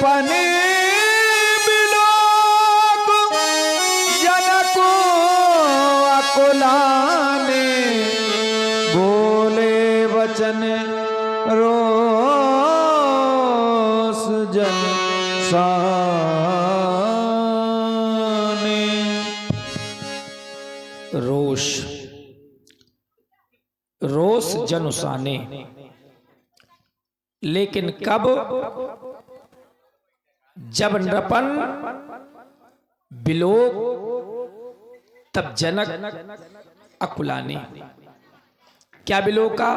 नृपन बिलोक जनको अकुलाने बोले वचन रोस जन साने। रोष रोष जनुसाने, लेकिन कब? जब नृपन बिलोक तब जनक अकुलाने। क्या बिलोका?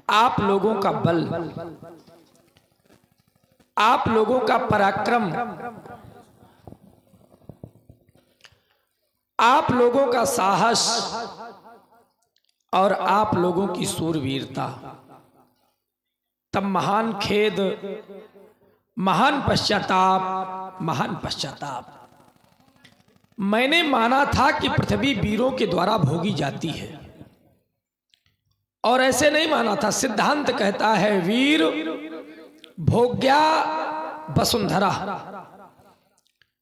आप लोगों का बल, आप लोगों का पराक्रम, आप लोगों का साहस और आप लोगों की सूरवीरता। तब महान खेद, महान पश्चाताप, महान पश्चाताप। मैंने माना था कि पृथ्वी वीरों के द्वारा भोगी जाती है, और ऐसे नहीं माना था। सिद्धांत कहता है वीर भोग्या वसुंधरा।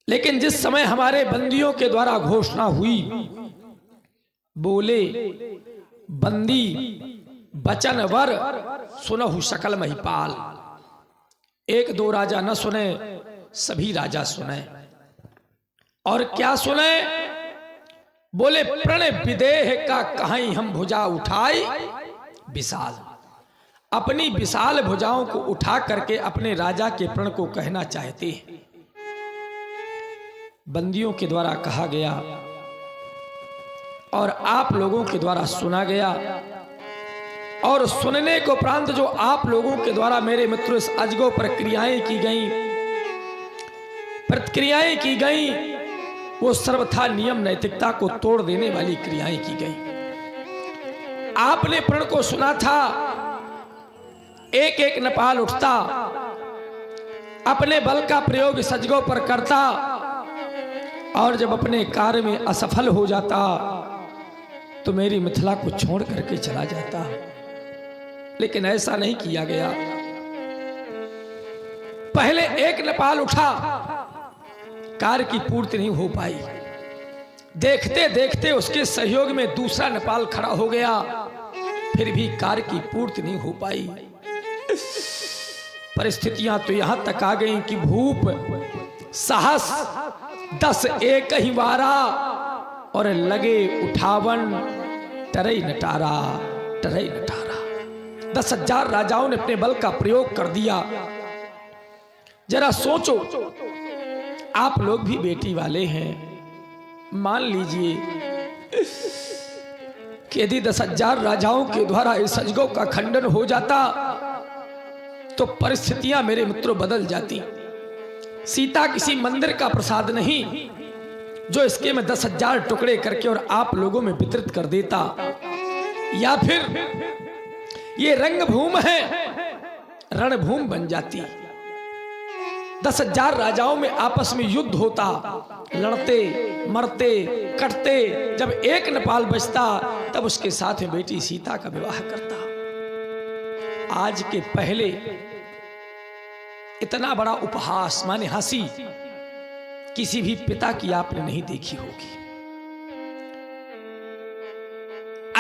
लेकिन जिस समय हमारे बंदियों के द्वारा घोषणा हुई, बोले बंदी बचन वर सुनहु सकल महिपाल। एक दो राजा न सुने, सभी राजा सुने। और क्या सुने? बोले प्रण विदेह का कहीं हम भुजा उठाई विशाल। अपनी विशाल भुजाओं को उठा करके अपने राजा के प्रण को कहना चाहते हैं। बंदियों के द्वारा कहा गया और आप लोगों के द्वारा सुना गया, और सुनने को उपरांत जो आप लोगों के द्वारा मेरे मित्रों इस अजगो प्रक्रियाएं की गई, प्रतिक्रियाएं की गई, वो सर्वथा नियम नैतिकता को तोड़ देने वाली क्रियाएं की गई। आपने प्रण को सुना था, एक एक नपाल उठता, अपने बल का प्रयोग सजगों पर करता, और जब अपने कार्य में असफल हो जाता तो मेरी मिथिला को छोड़ करके चला जाता। लेकिन ऐसा नहीं किया गया। पहले एक नपाल उठा, कार्य की पूर्ति नहीं हो पाई। देखते देखते उसके सहयोग में दूसरा नेपाल खड़ा हो गया, फिर भी कार्य की पूर्ति नहीं हो पाई। परिस्थितियां तो यहां तक आ गई कि भूप साहस 10 एक ही वारा, और लगे उठावन टरई नटारा, टरई नटारा। 10,000 राजाओं ने अपने बल का प्रयोग कर दिया। जरा सोचो, आप लोग भी बेटी वाले हैं। मान लीजिए कि यदि 10,000 राजाओं के द्वारा इस सजगों का खंडन हो जाता तो परिस्थितियां मेरे मित्रों बदल जाती। सीता किसी मंदिर का प्रसाद नहीं जो इसके में 10,000 टुकड़े करके और आप लोगों में वितरित कर देता, या फिर ये रंगभूमि है, रणभूमि बन जाती। 10,000 राजाओं में आपस में युद्ध होता, लड़ते मरते कटते। जब एक नेपाल बचता तब उसके साथ में बेटी सीता का विवाह करता। आज के पहले इतना बड़ा उपहास माने हंसी किसी भी पिता की आपने नहीं देखी होगी।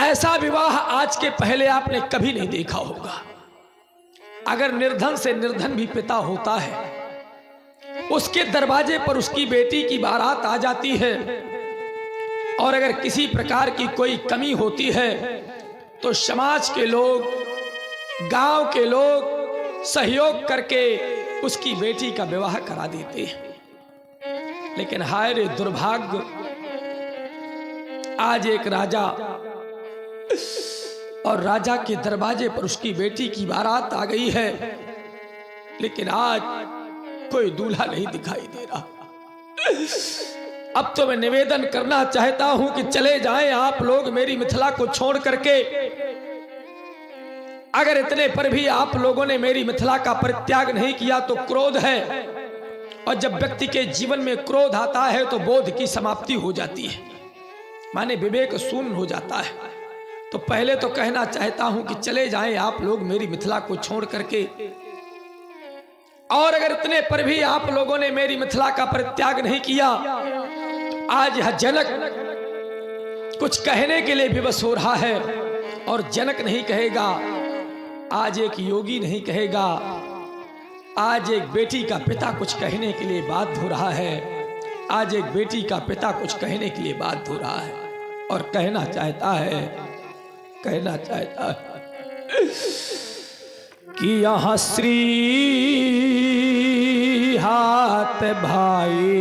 ऐसा विवाह आज के पहले आपने कभी नहीं देखा होगा। अगर निर्धन से निर्धन भी पिता होता है, उसके दरवाजे पर उसकी बेटी की बारात आ जाती है, और अगर किसी प्रकार की कोई कमी होती है तो समाज के लोग, गांव के लोग सहयोग करके उसकी बेटी का विवाह करा देते हैं। लेकिन हाय रे दुर्भाग्य, आज एक राजा और राजा के दरवाजे पर उसकी बेटी की बारात आ गई है, लेकिन आज कोई दूल्हा नहीं दिखाई दे रहा। अब तो मैं निवेदन करना चाहता हूं कि चले जाएं आप लोग मेरी मिथिला को छोड़ करके। अगर इतने पर भी आप लोगों ने मेरी मिथिला का परित्याग नहीं किया तो क्रोध है, और जब व्यक्ति के जीवन में क्रोध आता है तो बोध की समाप्ति हो जाती है, माने विवेक शून्य हो जाता है। तो पहले तो कहना चाहता हूं कि चले जाएं आप लोग मेरी मिथिला को छोड़ करके। और अगर इतने पर भी आप लोगों ने मेरी मिथिला का परित्याग नहीं किया, आज यह जनक कुछ कहने के लिए विवश हो रहा है। और जनक नहीं कहेगा, आज एक योगी नहीं कहेगा, आज एक बेटी का पिता कुछ कहने के लिए बाध्य हो रहा है। आज एक बेटी का पिता कुछ कहने के लिए बाध्य हो रहा है और कहना चाहता है कि यहाँ श्री हाथ भाई,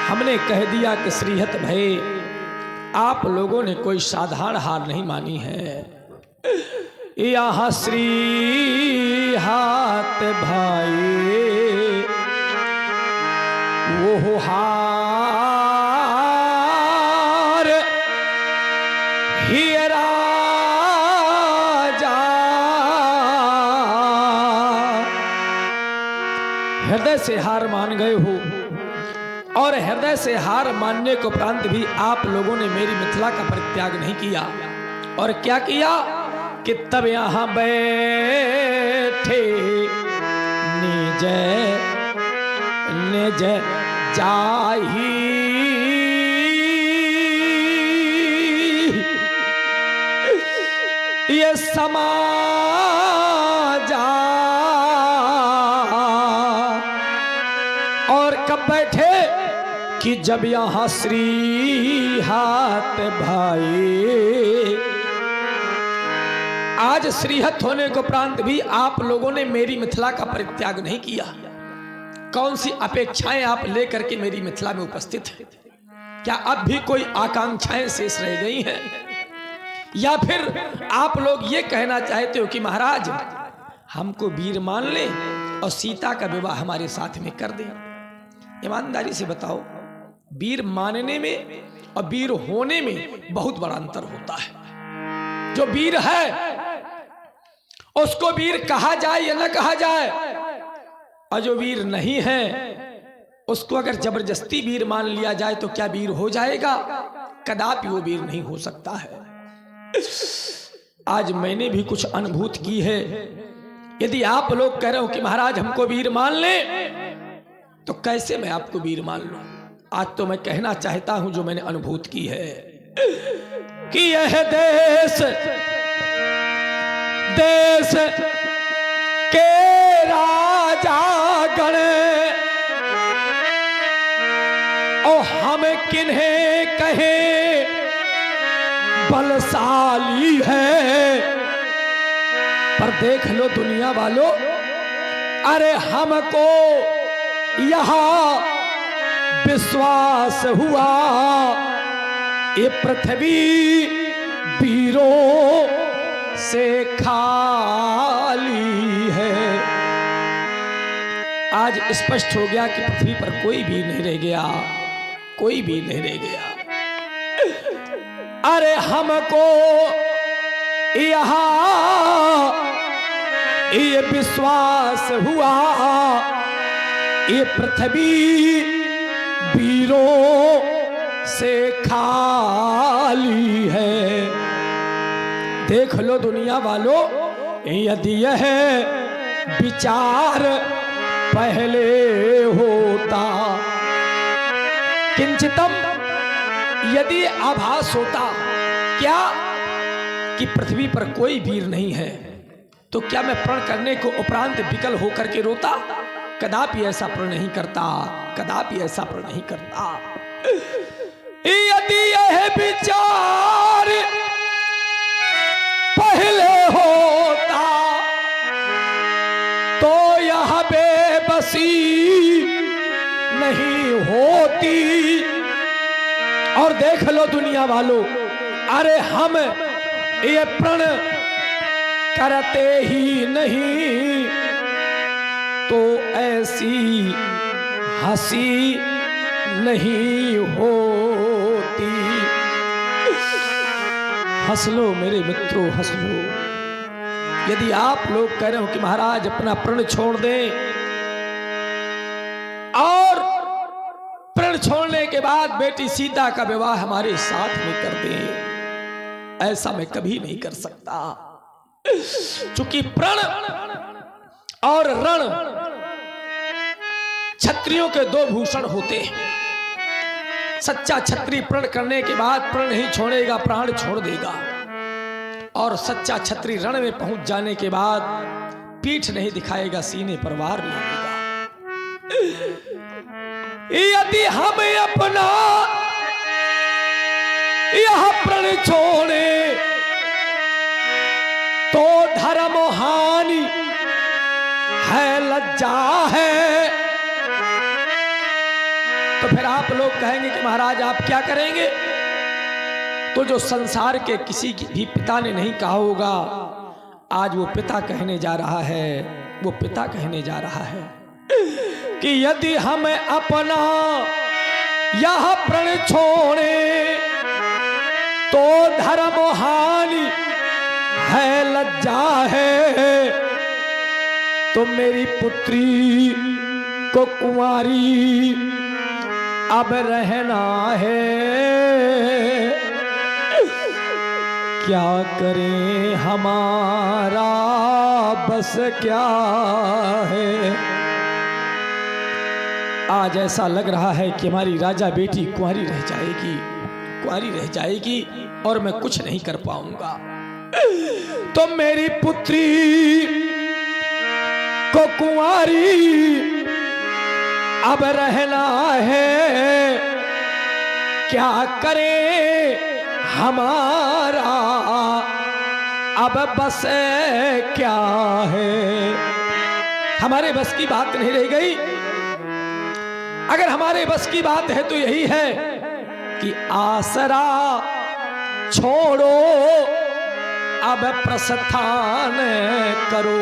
हमने कह दिया कि श्रीहत भाई, आप लोगों ने कोई साधारण हार नहीं मानी है। यहाँ श्री हाथ भाई वो हार ही राजा, हृदय से हार मान गए हो। और हृदय से हार मानने के उपरांत भी आप लोगों ने मेरी मिथिला का परित्याग नहीं किया। और क्या किया कि तब यहां बैठे निज निज जाही, ये समाजा। और कब बैठे कि जब यहां श्री हाथ भाई, आज श्रीहत होने को उपरांत भी आप लोगों ने मेरी मिथिला का परित्याग नहीं किया। कौन सी अपेक्षाएं आप लेकर के मेरी मिथिला में उपस्थित हैं? क्या अब भी कोई आकांक्षाएं शेष रह गई हैं? या फिर आप लोग ये कहना चाहते हो कि महाराज हमको वीर मान ले और सीता का विवाह हमारे साथ में कर दे? ईमानदारी से बताओ, वीर मानने में और वीर होने में बहुत बड़ा अंतर होता है। जो वीर है उसको वीर कहा जाए या न कहा जाए, और जो वीर नहीं है उसको अगर जबरदस्ती वीर मान लिया जाए तो क्या वीर हो जाएगा? कदापि वो वीर नहीं हो सकता है। आज मैंने भी कुछ अनुभूति की है। यदि आप लोग कह रहे हो कि महाराज हमको वीर मान ले, तो कैसे मैं आपको वीर मान लूं? आज तो मैं कहना चाहता हूं जो मैंने अनुभूति की है कि यह देश देश के राजा गण और हम किन्हें कहे बलशाली है। पर देख लो दुनिया वालों, अरे हमको यहां विश्वास हुआ ये पृथ्वी वीरों से खाली है। आज स्पष्ट हो गया कि पृथ्वी पर कोई भी नहीं रह गया, कोई भी नहीं रह गया। अरे हमको यहाँ ये विश्वास हुआ ये पृथ्वी वीरों से खाली है। देख लो दुनिया वालों, यदि यह विचार पहले होता, किंचितम यदि आभास होता क्या कि पृथ्वी पर कोई वीर नहीं है, तो क्या मैं प्रण करने को उपरांत विकल होकर के रोता? कदापि ऐसा प्रण नहीं करता, कदापि ऐसा प्रण नहीं करता। यदि यह विचार पहले होता तो यह बेबसी नहीं होती। और देख लो दुनिया वालों, अरे हम ये प्रण करते ही नहीं तो ऐसी हंसी नहीं होती। हंस लो मेरे मित्रों, हंस लो। यदि आप लोग कह रहे हो कि महाराज अपना प्रण छोड़ दें और प्रण छोड़ने के बाद बेटी सीता का विवाह हमारे साथ में कर दें, ऐसा मैं कभी नहीं कर सकता। चूंकि प्रण और रण क्षत्रियों के दो भूषण होते हैं। सच्चा क्षत्रिय प्रण करने के बाद प्रण नहीं छोड़ेगा, प्राण छोड़ देगा। और सच्चा क्षत्रिय रण में पहुंच जाने के बाद पीठ नहीं दिखाएगा, सीने पर वार लगेगा। यदि हम अपना यह प्रण छोड़े तो धर्म हानि है, लज्जा है। तो फिर आप लोग कहेंगे कि महाराज आप क्या करेंगे? तो जो संसार के किसी भी पिता ने नहीं कहा होगा, आज वो पिता कहने जा रहा है, वो पिता कहने जा रहा है कि यदि हम अपना यह प्रण छोड़े तो धर्म हानि है, लज्जा है। तो मेरी पुत्री को कुंवारी अब रहना है, क्या करें हमारा बस क्या है। आज ऐसा लग रहा है कि हमारी राजा बेटी कुंवारी रह जाएगी, कुंवारी रह जाएगी और मैं कुछ नहीं कर पाऊंगा। तो मेरी पुत्री को कुंवारी अब रहना है, क्या करे हमारा अब बस क्या है। हमारे बस की बात नहीं रह गई। अगर हमारे बस की बात है तो यही है कि आसरा छोड़ो अब प्रस्थान करो।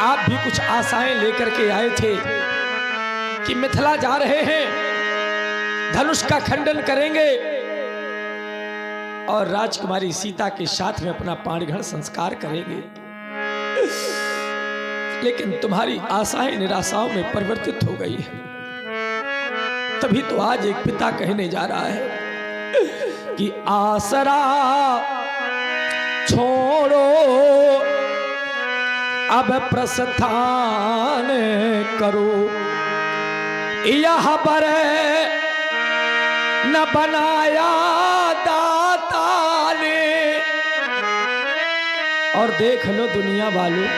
आप भी कुछ आशाएं लेकर के आए थे कि मिथिला जा रहे हैं, धनुष का खंडन करेंगे और राजकुमारी सीता के साथ में अपना पाणिग्रहण संस्कार करेंगे। लेकिन तुम्हारी आशाएं निराशाओं में परिवर्तित हो गई है। तभी तो आज एक पिता कहने जा रहा है कि आसरा छोड़ो अब प्रस्थान करो। यह पर न बनाया दाता ने। और देख लो दुनिया वालों,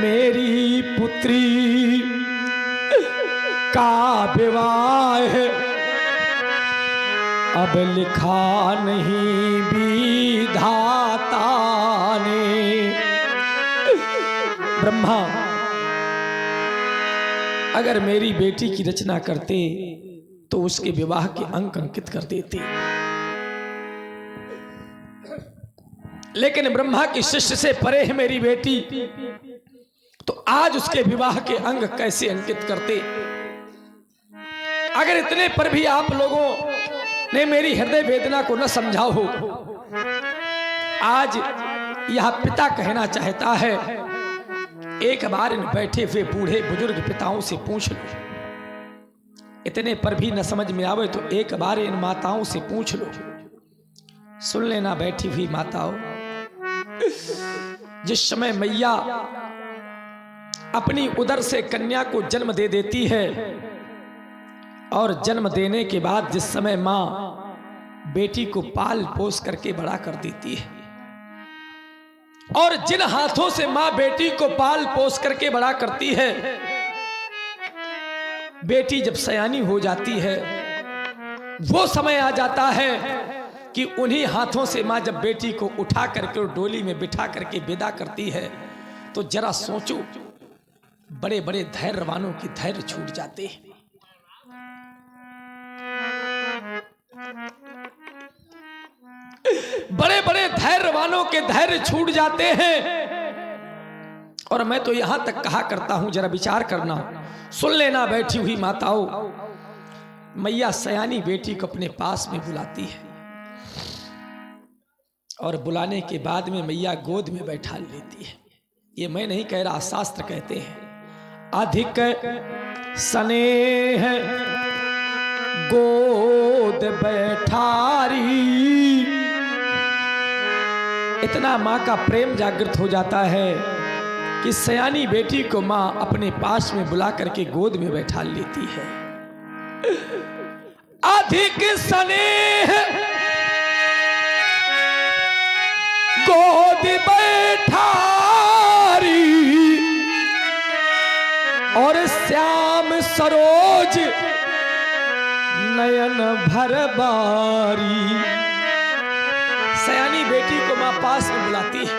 मेरी पुत्री का विवाह अब लिखा नहीं विधाता ने। ब्रह्मा अगर मेरी बेटी की रचना करते तो उसके विवाह के अंक अंकित कर देते, लेकिन ब्रह्मा की शिष्य से परे है मेरी बेटी, तो आज उसके विवाह के अंग कैसे अंकित करते। अगर इतने पर भी आप लोगों ने मेरी हृदय वेदना को न समझा हो, आज यह पिता कहना चाहता है, एक बार इन बैठे हुए बूढ़े बुजुर्ग पिताओं से पूछ लो। इतने पर भी न समझ में आवे तो एक बार इन माताओं से पूछ लो। सुन लेना बैठी हुई माताओं, जिस समय मैया अपनी उदर से कन्या को जन्म दे देती है और जन्म देने के बाद जिस समय मां बेटी को पाल पोस करके बड़ा कर देती है, और जिन हाथों से मां बेटी को पाल पोस करके बड़ा करती है, बेटी जब सयानी हो जाती है, वो समय आ जाता है कि उन्हीं हाथों से मां जब बेटी को उठा करके और डोली में बिठा करके विदा करती है, तो जरा सोचो, बड़े बड़े धैर्यवानों के धैर्य छूट जाते हैं। बड़े बड़े धैर्यवानों के धैर्य छूट जाते हैं। और मैं तो यहां तक कहा करता हूं, जरा विचार करना, सुन लेना बैठी हुई माताओं, मैया सयानी बेटी को अपने पास में बुलाती है और बुलाने के बाद में मैया गोद में बैठा लेती है। ये मैं नहीं कह रहा, शास्त्र कहते हैं, अधिक स्नेह गोद बैठारी इतना माँ का प्रेम जागृत हो जाता है कि सयानी बेटी को माँ अपने पास में बुला करके गोद में बैठा लेती है। अधिक स्नेह गोद बैठारी और श्याम सरोज नयन भर बारी। सयानी बेटी को मां पास में बुलाती है।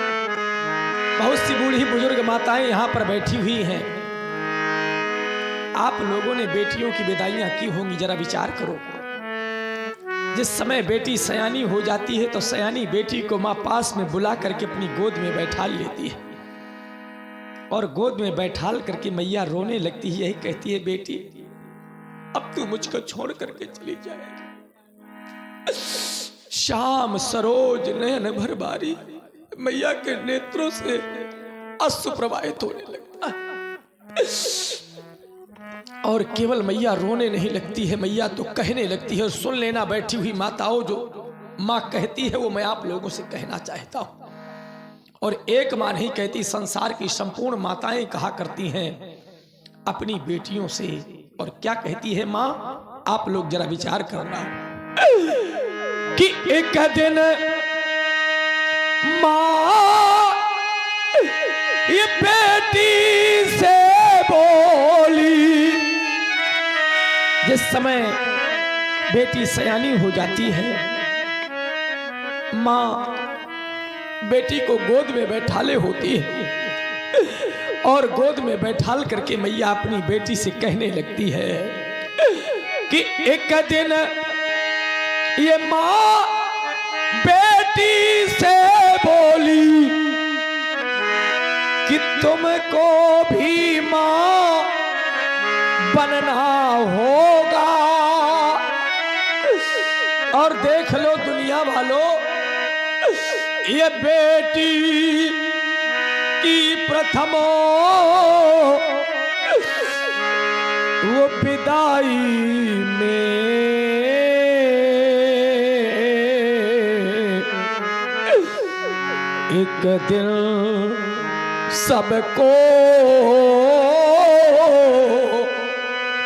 बहुत सी बूढ़ी बुजुर्ग माताएं यहां पर बैठी हुई हैं। आप लोगों ने बेटियों की विदाइयां की होंगी, जरा विचार करो। जिस समय बेटी सयानी हो जाती है तो सयानी बेटी को मां पास में बुला करके अपनी गोद में बैठा लेती है और गोद में बैठाल करके मैया रोने लगती है। यही कहती है, बेटी अब तू मुझको छोड़ करके चली जाएगी। श्याम सरोज नयन भर बारी। मैया के नेत्रों से अश्रु प्रवाहित होने लगता है और केवल मैया रोने नहीं लगती है, मैया तो कहने लगती है। और सुन लेना बैठी हुई माताओं, जो माँ कहती है वो मैं आप लोगों से कहना चाहता हूं। और एक माँ नहीं कहती, संसार की संपूर्ण माताएं कहा करती हैं अपनी बेटियों से। और क्या कहती है माँ, आप लोग जरा विचार करना कि एक दिन माँ ये बेटी से बोली। जिस समय बेटी सयानी हो जाती है, माँ बेटी को गोद में बैठाले होती है और गोद में बैठाल करके मैया अपनी बेटी से कहने लगती है कि एक दिन ये माँ बेटी से बोली कि तुमको भी माँ बनना होगा। और देख लो दुनिया वालों, ये बेटी की प्रथम वो विदाई में एक दिन सबको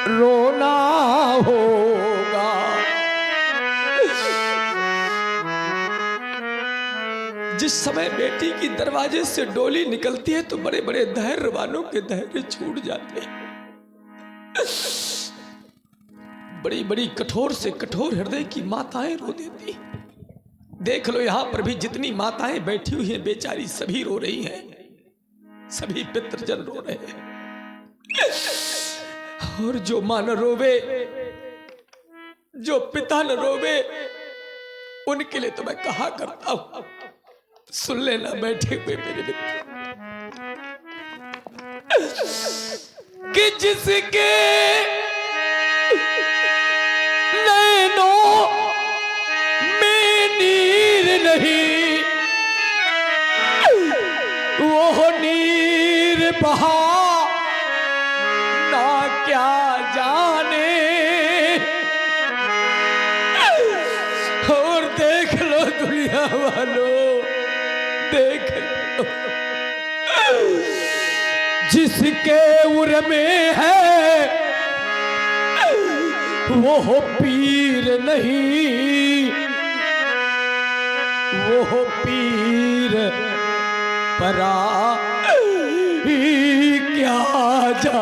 रोना होगा। जिस समय बेटी की दरवाजे से डोली निकलती है तो बड़े बड़े धैर्यवानों के धैर्य छूट जाते हैं। बड़ी बड़ी कठोर से कठोर हृदय की माताएं रो देती। देख लो यहां पर भी जितनी माताएं बैठी हुई हैं बेचारी सभी रो रही हैं, सभी पितृजन रो रहे हैं। और जो मां न रोवे, जो पिता न रोवे, उनके लिए तो मैं कहा करता हूं, सुन लेना बैठे हुए मेरे मित्र, कि जिसके नैनों में नीर नहीं, वो नीर बहा ना क्या जाने। और देख लो दुनिया वालों, देख लो, जिसके उर में है वो पीर नहीं, वो पीर परा क्या जा।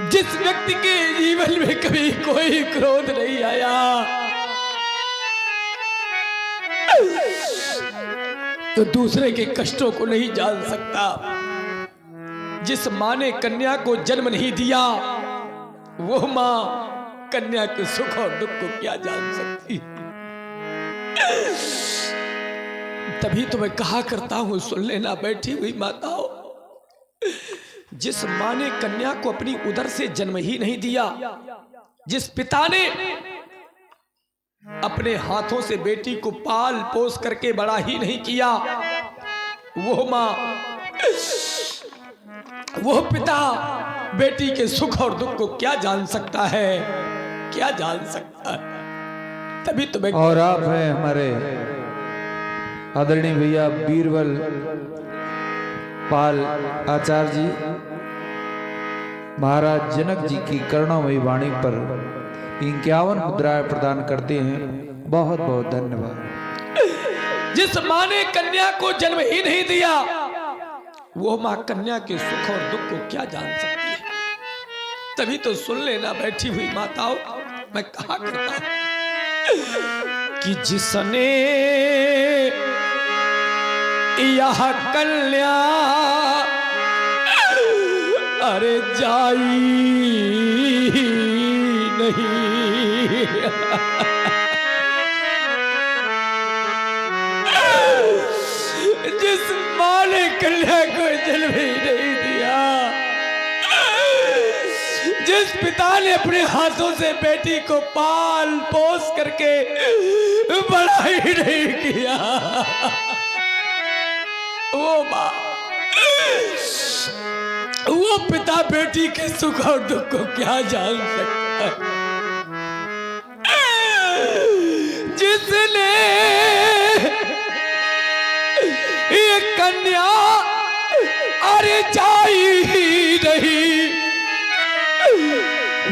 जिस व्यक्ति के जीवन में कभी कोई क्रोध नहीं आया, तो दूसरे के कष्टों को नहीं जान सकता। जिस मां ने कन्या को जन्म नहीं दिया, वो मां कन्या के सुख और दुख को क्या जान सकती। तभी तो मैं कहा करता हूं, सुन लेना बैठी हुई माताओं, जिस मां ने कन्या को अपनी उदर से जन्म ही नहीं दिया, जिस पिता ने अपने हाथों से बेटी को पाल पोस करके बड़ा ही नहीं किया, वो मां, वो पिता बेटी के सुख और दुख को क्या जान सकता है। क्या जान सकता है। तभी तुम्हें और आप हैं हमारे आदरणीय भैया बीरबल पाल आचार्य जी, महाराज जनक जी की करुणामयी वाणी पर 51 मुद्राएं प्रदान करते हैं। बहुत बहुत धन्यवाद। जिस माँ ने कन्या को जन्म ही नहीं दिया, वो माँ कन्या के सुख और दुख को क्या जान सकती है। तभी तो सुन लेना बैठी हुई माताओं, मैं कहा करता कि जिसने यह कन्या अरे जाई नहीं, जिस माँ ने कन्या को जन्म ही नहीं दिया, जिस पिता ने अपने हाथों से बेटी को पाल पोस करके बड़ा ही नहीं किया, वो माँ, वो पिता बेटी के सुख और दुख को क्या जान सकता है। जिसने ये कन्या अरे जाई ही नहीं,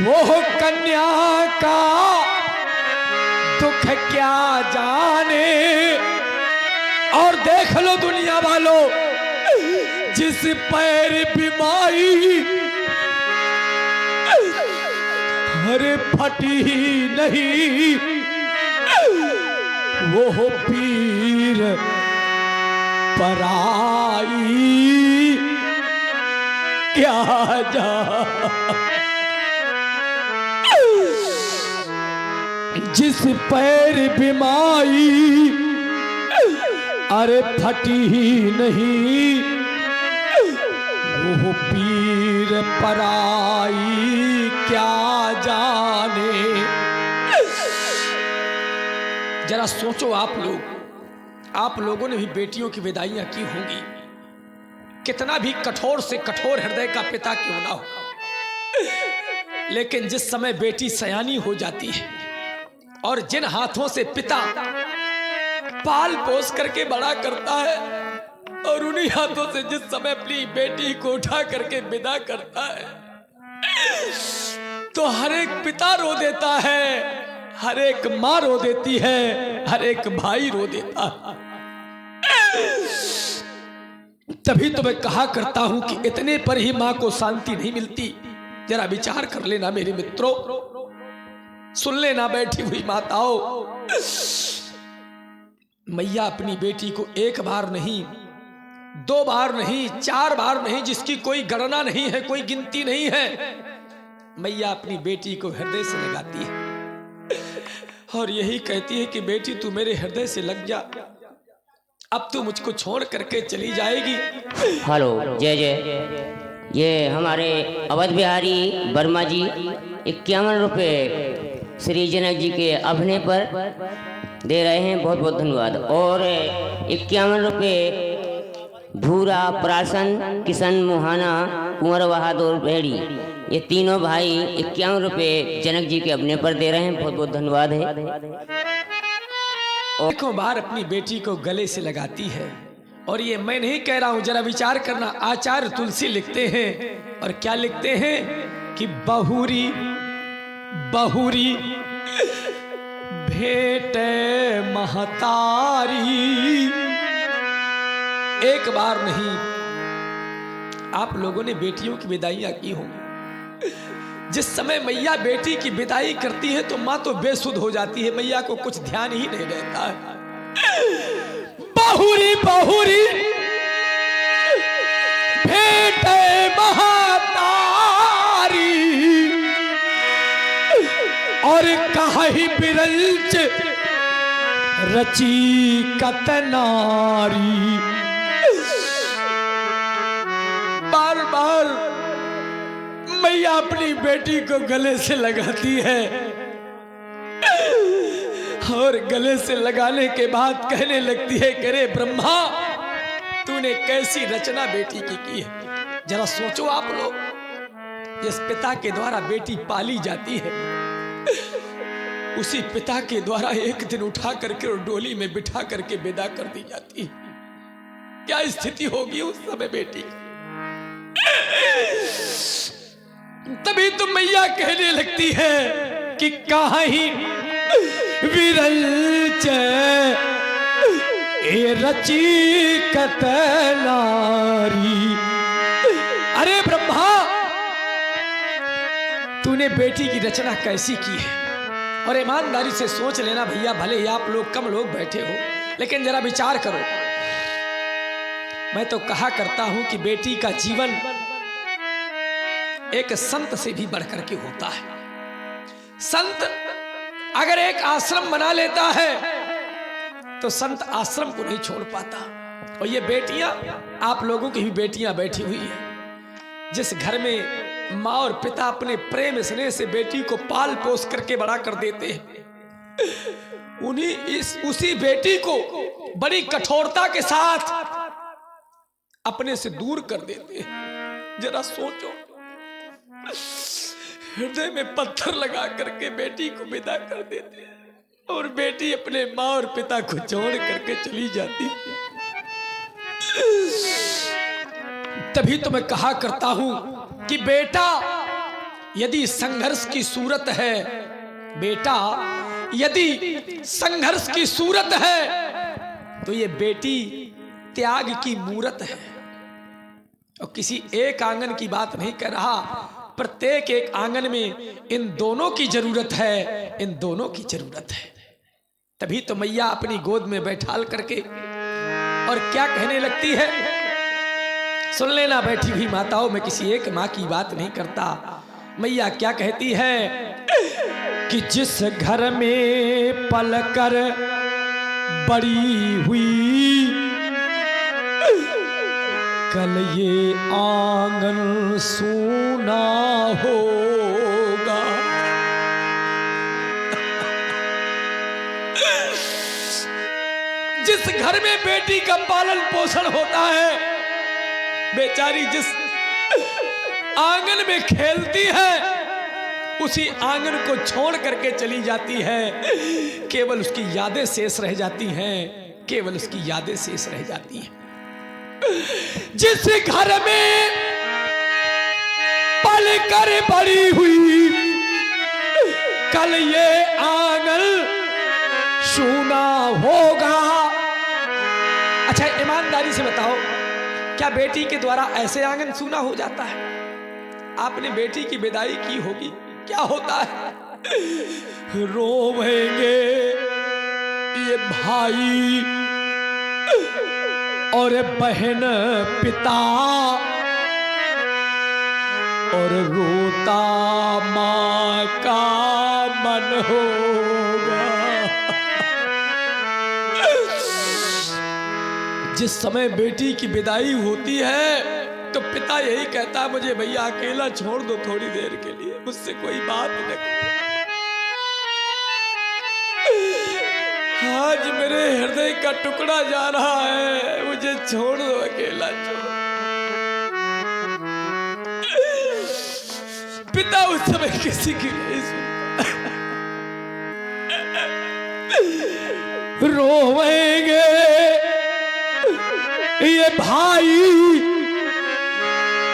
वो कन्या का दुख क्या जाने। और देख लो दुनिया वालों, जिस पैर बीमारी अरे फटी नहीं, वो पीर पराई क्या जा। जिस पैर बीमारी अरे फटी नहीं, वो पीर पराई क्या जाने। जरा सोचो आप लोगों ने भी बेटियों की विदाइयां की होंगी। कितना भी कठोर से कठोर हृदय का पिता क्यों ना हो, लेकिन जिस समय बेटी सयानी हो जाती है और जिन हाथों से पिता पाल पोस करके बड़ा करता है, और उन्हीं हाथों से जिस समय अपनी बेटी को उठा करके विदा करता है, तो हर एक पिता रो देता है, हर एक माँ रो देती है, हर एक भाई रो देता है। तभी तो मैं कहा करता हूं कि इतने पर ही माँ को शांति नहीं मिलती। जरा विचार कर लेना मेरे मित्रों, सुन लेना बैठी हुई माताओं। मैया अपनी बेटी को एक बार नहीं, दो बार नहीं, चार बार नहीं, जिसकी कोई गणना नहीं है, कोई गिनती नहीं है, मैया अपनी बेटी को हृदय से लगाती है और यही कहती है कि बेटी तू मेरे हृदय से लग जा, अब तू मुझको छोड़ करके चली जाएगी। हेलो जय जय। ये हमारे अवध बिहारी वर्मा जी 51 रुपये श्री जनक जी के अभिनय पर दे रहे हैं, बहुत बहुत धन्यवाद। और 51 रुपये भूरा प्रासन किशन मुहाना कुंवर बहादुर भेड़ी, ये तीनों भाई 51 रुपये जनक जी के अभिनय पर दे रहे हैं, बहुत बहुत धन्यवाद है। एक बार अपनी बेटी को गले से लगाती है, और ये मैं नहीं कह रहा हूं, जरा विचार करना। आचार्य तुलसी लिखते हैं, और क्या लिखते हैं कि बहुरी बहुरी भेंट महतारी। एक बार नहीं, आप लोगों ने बेटियों की विदाइयां की होंगी। जिस समय मैया बेटी की विदाई करती है तो माँ तो बेसुध हो जाती है, मैया को कुछ ध्यान ही नहीं रहता है। बहुरी बहुरी भेंट महतारी, और कहीं बिरंच रची कतनारी। बार बार मैया अपनी बेटी को गले से लगाती है, और गले से लगाने के बाद कहने लगती है कि रे ब्रह्मा, तूने कैसी रचना बेटी की है। जरा सोचो आप लोग, जिस पिता के द्वारा बेटी पाली जाती है, उसी पिता के द्वारा एक दिन उठा करके और डोली में बिठा करके विदा कर दी जाती। क्या स्थिति होगी उस समय बेटी। तभी तो मैया कहने लगती है कि काहि विरल ए रची कत नारी। अरे ब्रह्मा, तूने बेटी की रचना कैसी की है। और ईमानदारी से सोच लेना भैया, भले ही आप लोग कम लोग बैठे हो, लेकिन जरा विचार करो। मैं तो कहा करता हूं कि बेटी का जीवन एक संत से भी बढ़कर के होता है। संत अगर एक आश्रम बना लेता है तो संत आश्रम को नहीं छोड़ पाता। और ये बेटियां, आप लोगों की भी बेटियां बैठी हुई हैं, जिस घर में माँ और पिता अपने प्रेम स्नेह से बेटी को पाल पोस करके बड़ा कर देते हैं, उसी बेटी को बड़ी कठोरता के साथ अपने से दूर कर देते हैं। जरा सोचो, हृदय में पत्थर लगा करके बेटी को विदा कर देते हैं और बेटी अपने माँ और पिता को छोड़ करके चली जाती। तभी तो मैं कहा करता हूं कि बेटा यदि संघर्ष की सूरत है, बेटा यदि संघर्ष की सूरत है तो ये बेटी त्याग की मूरत है। और किसी एक आंगन की बात नहीं कर रहा, प्रत्येक एक आंगन में इन दोनों की जरूरत है, इन दोनों की जरूरत है। तभी तो मैया अपनी गोद में बैठाल करके और क्या कहने लगती है, सुन लेना बैठी हुई माताओं, में किसी एक माँ की बात नहीं करता। मैया क्या कहती है कि जिस घर में पलकर बड़ी हुई, कल ये आंगन सूना होगा। जिस घर में बेटी का पालन पोषण होता है, बेचारी जिस आंगन में खेलती है उसी आंगन को छोड़ करके चली जाती है, केवल उसकी यादें शेष रह जाती हैं, केवल उसकी यादें शेष रह जाती हैं। जिस घर में पलकर बड़ी हुई, कल ये आंगन सूना होगा। अच्छा ईमानदारी से बताओ, क्या बेटी के द्वारा ऐसे आंगन सूना हो जाता है? आपने बेटी की विदाई की होगी, क्या होता है? रोवेंगे ये भाई और बहन पिता, और रोता माँ का मन होगा। जिस समय बेटी की विदाई होती है तो पिता यही कहता है, मुझे भैया अकेला छोड़ दो थोड़ी देर के लिए, मुझसे कोई बात न करो। आज मेरे हृदय का टुकड़ा जा रहा है, मुझे छोड़ दो, अकेला छोड़। पिता उस समय किसी की नहीं सुनता। रोवेंगे ये भाई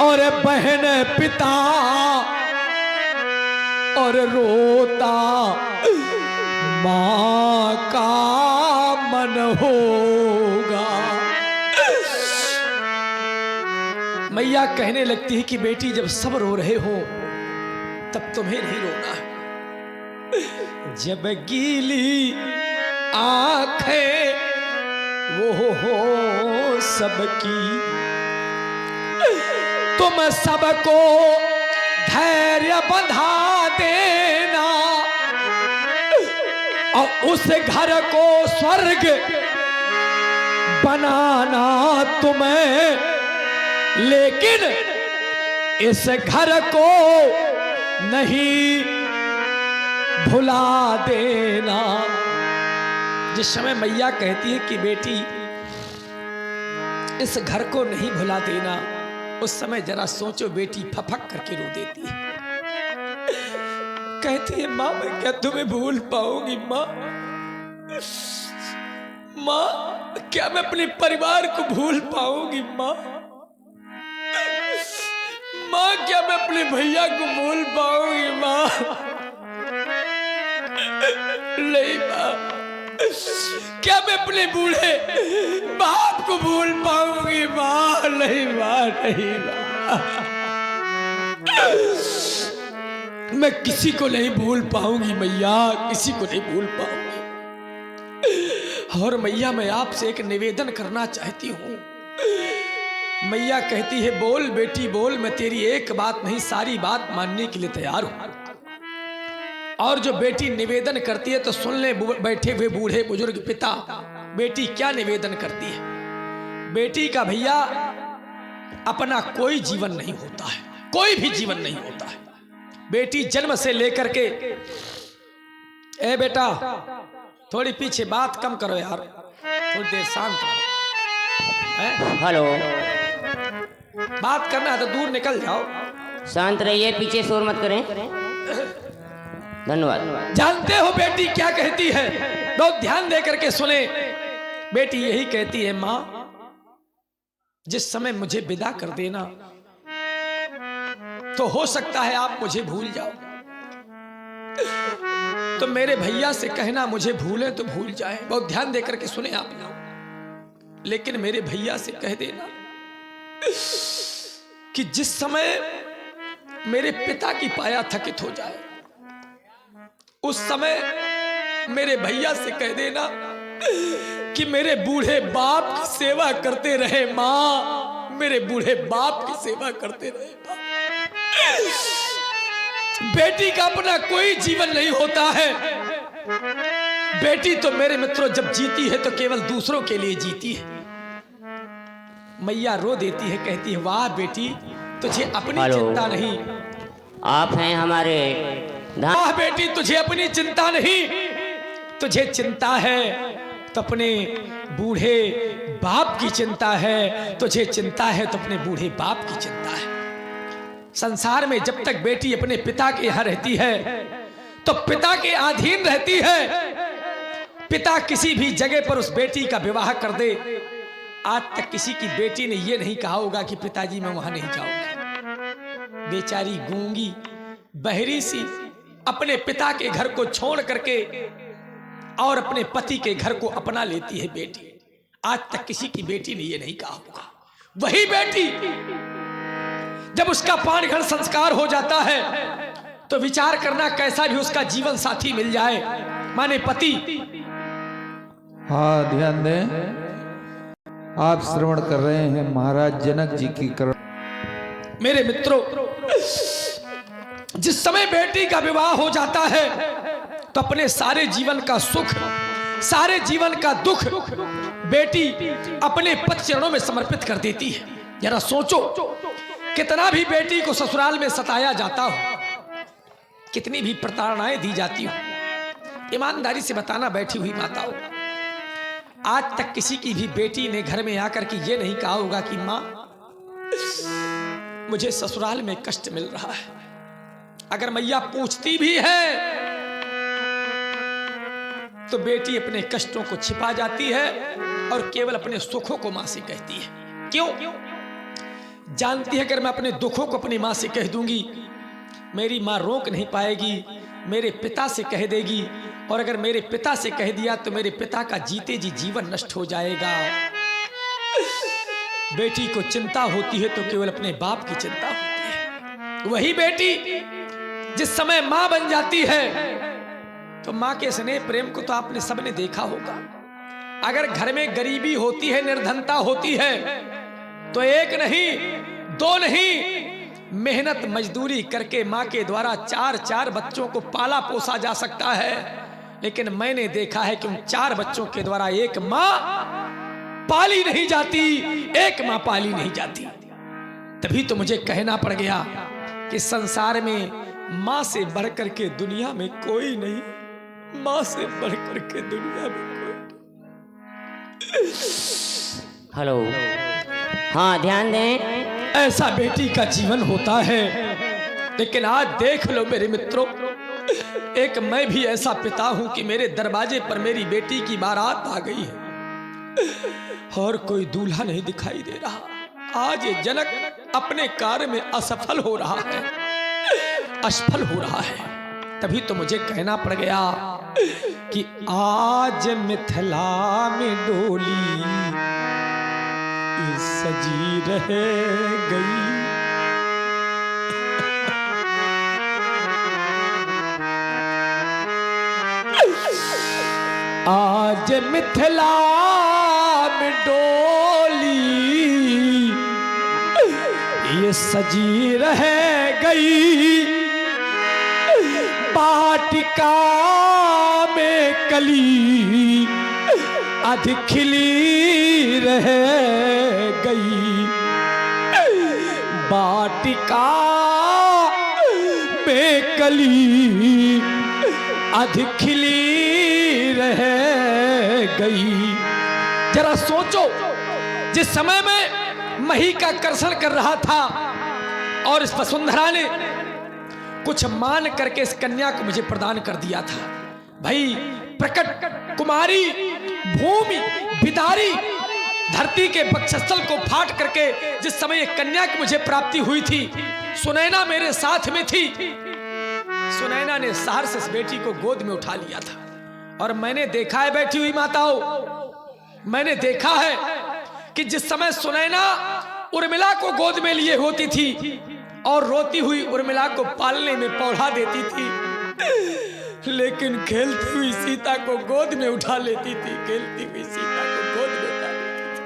और बहन पिता, और रोता माँ का मन होगा। मैया कहने लगती है कि बेटी जब सब रो रहे हो तब तुम्हें नहीं रोना है। जब गीली आंखें वो हो सबकी, तुम सबको धैर्य बंधा देना, और उस घर को स्वर्ग बनाना तुम्हें, लेकिन इस घर को नहीं भुला देना। जिस समय मैया कहती है कि बेटी इस घर को नहीं भुला देना, उस समय जरा सोचो बेटी फफक करके रो देती है। कहती है माँ मैं क्या तुम्हें भूल पाऊंगी माँ? माँ क्या मैं अपने परिवार को भूल पाऊंगी माँ? माँ क्या मैं अपने भैया को भूल पाऊंगी माँ? नहीं माँ, क्या मैं अपने बूढ़े बाप को भूल पाऊंगी माँ? नहीं माँ, नहीं माँ, मैं किसी को नहीं भूल पाऊंगी मैया, किसी को नहीं भूल पाऊंगी। और मैया मैं आपसे एक निवेदन करना चाहती हूँ। मैया कहती है बोल बेटी बोल, मैं तेरी एक बात नहीं सारी बात मानने के लिए तैयार हूँ। और जो बेटी निवेदन करती है तो सुन ले बैठे हुए बूढ़े बुजुर्ग पिता, बेटी क्या निवेदन करती है। बेटी का भैया अपना कोई जीवन नहीं होता है, कोई भी जीवन नहीं होता है। बेटी जन्म से लेकर के, ए बेटा थोड़ी पीछे बात कम करो यार, थोड़ी देर शांत रहो। हेलो, बात करना है तो दूर निकल जाओ। शांत रहिए, पीछे शोर मत करें। धन्यवाद। जानते हो बेटी क्या कहती है? बहुत ध्यान दे करके सुने। बेटी यही कहती है माँ जिस समय मुझे विदा कर देना तो हो सकता है आप मुझे भूल जाओ, तो मेरे भैया से कहना मुझे भूले तो भूल जाए। बहुत ध्यान दे करके सुने आप लोग। लेकिन मेरे भैया से कह देना कि जिस समय मेरे पिता की पाया थकित हो जाए उस समय मेरे भैया से कह देना कि मेरे बूढ़े बाप की सेवा करते रहे माँ, मेरे बूढ़े बाप की सेवा करते रहे माँ। बेटी का अपना कोई जीवन नहीं होता है। बेटी तो मेरे मित्रों जब जीती है तो केवल दूसरों के लिए जीती है। मैया रो देती है, कहती है वाह बेटी तुझे अपनी चिंता नहीं। आप हैं हमारे वाह बेटी तुझे अपनी चिंता नहीं, तुझे चिंता है तो अपने बूढ़े बाप की चिंता है, तुझे चिंता है तो अपने बूढ़े बाप की चिंता है। संसार में जब तक बेटी अपने पिता के यहाँ रहती है तो पिता के अधीन रहती है। पिता किसी भी जगह पर उस बेटी का विवाह कर दे, आज तक किसी की बेटी ने यह नहीं कहा होगा कि पिताजी मैं वहां नहीं जाऊंगी। बेचारी गूंगी बहरी सी अपने पिता के घर को छोड़ करके और अपने पति के घर को अपना लेती है बेटी। आज तक किसी की बेटी ने यह नहीं कहा होगा। वही बेटी जब उसका पाणघर संस्कार हो जाता है तो विचार करना कैसा भी उसका जीवन साथी मिल जाए, माने पति। हाँ ध्यान दें, आप श्रवण कर रहे हैं महाराज जनक जी की करुणा। मेरे मित्रों जिस समय बेटी का विवाह हो जाता है तो अपने सारे जीवन का सुख, सारे जीवन का दुख बेटी अपने पति चरणों में समर्पित कर देती है। जरा सोचो कितना भी बेटी को ससुराल में सताया जाता हो, कितनी भी प्रताड़नाएं दी जाती हो, ईमानदारी से बताना बैठी हुई माताओं, आज तक किसी की भी बेटी ने घर में आकर के ये नहीं कहा होगा कि माँ मुझे ससुराल में कष्ट मिल रहा है। अगर मैया पूछती भी है तो बेटी अपने कष्टों को छिपा जाती है और केवल अपने सुखों को मां से कहती है। क्यों? जानती है अगर मैं अपने दुखों को अपनी मां से कह दूंगी मेरी मां रोक नहीं पाएगी, मेरे पिता से कह देगी, और अगर मेरे पिता से कह दिया तो मेरे पिता का जीते जी जीवन नष्ट हो जाएगा। बेटी को चिंता होती है तो केवल अपने बाप की चिंता होती है। वही बेटी जिस समय मां बन जाती है तो मां के स्नेह प्रेम को तो आपने सबने देखा होगा। अगर घर में गरीबी होती है, निर्धनता होती है तो एक नहीं दो नहीं, मेहनत मजदूरी करके मां के द्वारा 4-4 बच्चों को पाला पोसा जा सकता है। लेकिन मैंने देखा है कि उन 4 बच्चों के द्वारा एक मां पाली नहीं जाती, एक मां पाली नहीं जाती। तभी तो मुझे कहना पड़ गया कि संसार में मां से बढ़कर के दुनिया में कोई नहीं, मां से बढ़कर के दुनिया में कोई। हेलो, हाँ ध्यान दें। ऐसा बेटी का जीवन होता है। लेकिन आज देख लो मेरे मित्रों, एक मैं भी ऐसा पिता हूं कि मेरे दरवाजे पर मेरी बेटी की बारात आ गई है और कोई दूल्हा नहीं दिखाई दे रहा। आज ये जनक अपने कार्य में असफल हो रहा है, असफल हो रहा है। तभी तो मुझे कहना पड़ गया कि आज मिथिला में डोली सजी रह गई। आज मिथिला में डोली ये सजी रह गई, वाटिका में कली अधिक खिली रह गई, वाटिका में कली अधिक खिली रह गई। जरा सोचो, जिस समय में मही का कर्षण कर रहा था और इस वसुंधरा ने कुछ मान करके इस कन्या को मुझे प्रदान कर दिया था। भाई प्रकट कुमारी भूमि बिदारी धरती के वक्षस्थल को फाट करके जिस समय एक कन्या की मुझे प्राप्ति हुई थी, सुनैना मेरे साथ में थी। सुनैना ने सहर्ष इस बेटी को गोद में उठा लिया था और मैंने देखा है बैठी हुई माताओं, मैंने देखा है कि जिस समय सुनैना उर्मिला को गोद में लिए होती थी और रोती हुई उर्मिला को पालने में पौधा देती थी, लेकिन खेलती हुई सीता को गोद में उठा लेती थी, खेलती हुई सीता को गोद में उठा लेती थी।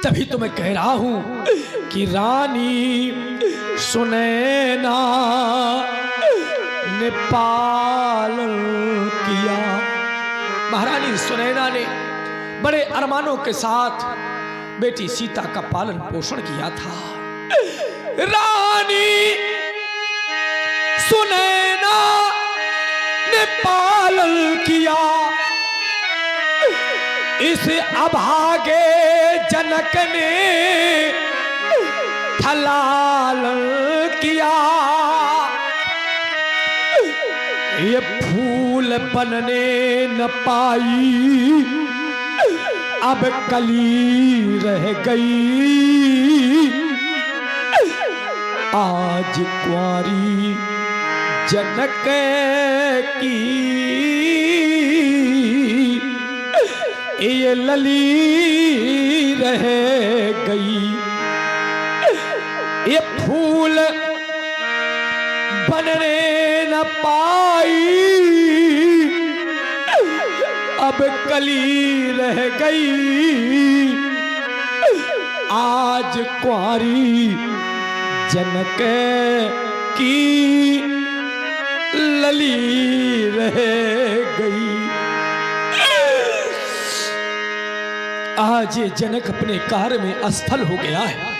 तभी तो मैं कह रहा हूं कि रानी सुनैना ने पालन किया। महारानी सुनैना ने बड़े अरमानों के साथ बेटी सीता का पालन पोषण किया था। रानी सुनैना ने पालन किया, इस अभागे जनक ने हलाल किया। ये फूल बनने न पाई, अब कली रह गई, आज कुंवारी जनक की ये लली रह गई। ये फूल बनने न पाई, अब कली रह गई, आज कुंवारी जनक की लली रह गई। आज ये जनक अपने कार्य में असफल हो गया है।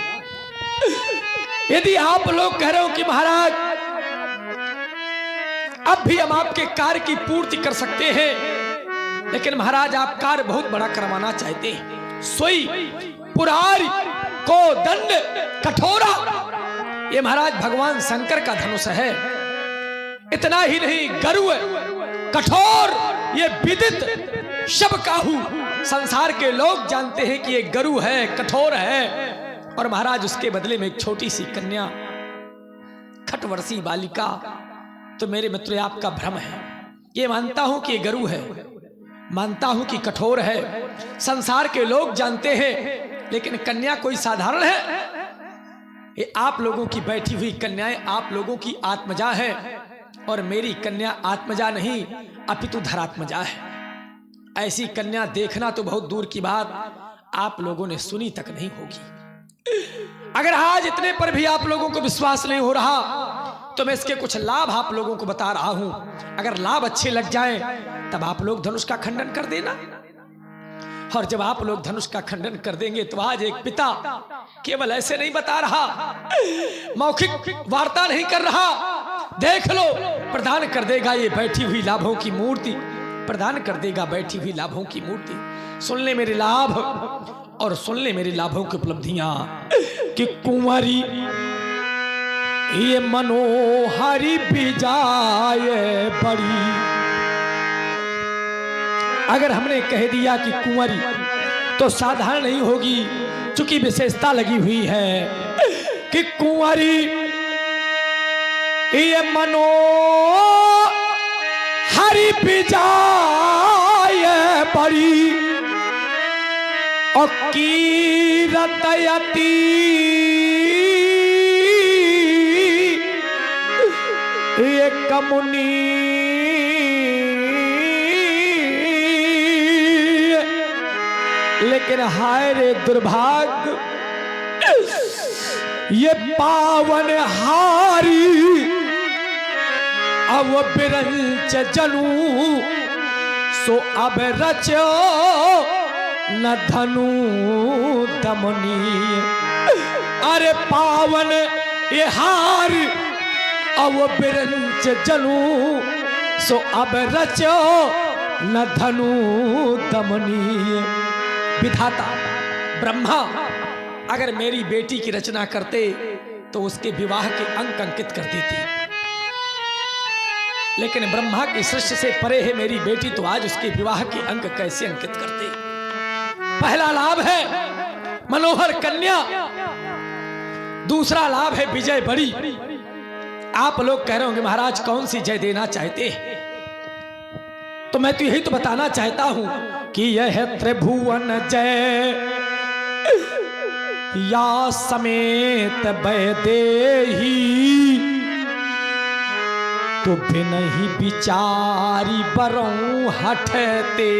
यदि आप लोग कह रहे हो कि महाराज अब भी हम आपके कार्य की पूर्ति कर सकते हैं, लेकिन महाराज आप कार्य बहुत बड़ा करवाना चाहते हैं। सोई पुरारी को दंड कठोरा, ये महाराज भगवान शंकर का धनुष है। इतना ही नहीं, गरु कठोर, ये विदित शब काहू, संसार के लोग जानते हैं कि ये गरु है, कठोर है। और महाराज उसके बदले में एक छोटी सी कन्या, खटवर्षी बालिका। तो मेरे मित्र आपका भ्रम है। ये मानता हूं कि ये गरु है, मानता हूं कि कठोर है, संसार के लोग जानते हैं, लेकिन कन्या कोई साधारण है? ये आप लोगों की बैठी हुई कन्याएं आप लोगों की आत्मजा है, और मेरी कन्या आत्मजा नहीं अपितु धरात्मजा है। ऐसी कन्या देखना तो बहुत दूर की बात, आप लोगों ने सुनी तक नहीं होगी। अगर आज इतने पर भी आप लोगों को विश्वास नहीं हो रहा, तो मैं इसके कुछ लाभ आप लोगों को बता रहा हूं। अगर लाभ अच्छे लग जाएं, तब आप लोग धनुष का खंडन कर देना। और जब आप लोग धनुष का खंडन कर देंगे, तो आज एक पिता केवल ऐसे नहीं बता रहा, मौखिक वार्ता नहीं कर रहा, देख लो, प्रदान कर देगा ये बैठी हुई लाभों की मूर्ति, प्रदान कर देगा बैठी हुई लाभों की मूर्ति। सुन ले मेरे लाभ और सुन ले मेरे लाभों की उपलब्धियां, कि कुंवारी ये मनोहरी बिजाय बड़ी। अगर हमने कह दिया कि कुंवरी तो साधारण नहीं होगी, चूंकि विशेषता लगी हुई है कि कुंवरी ये मनोहरी बिजाय बड़ी और कीरतयती ये कमुनी। लेकिन हाय रे दुर्भाग्य, ये पावन हारी अब बिरंच जनू सो अब रचो न धनु दमनी। अरे पावन ये हार अब बिरंच जनू सो अब रचो न धनु दमनी। विधाता ब्रह्मा अगर मेरी बेटी की रचना करते तो उसके विवाह के अंक अंकित कर देते, लेकिन ब्रह्मा की सृष्टि से परे है मेरी बेटी, तो आज उसके विवाह के अंक कैसे अंकित करते। पहला लाभ है मनोहर कन्या, दूसरा लाभ है विजय बड़ी। आप लोग कह रहे होंगे महाराज कौन सी जय देना चाहते हैं, तो मैं तो यही तो बताना चाहता हूं कि यह है त्रिभुवन जय या समेत वैदेही, तो बिनहि बिचारी बरऊं हठते।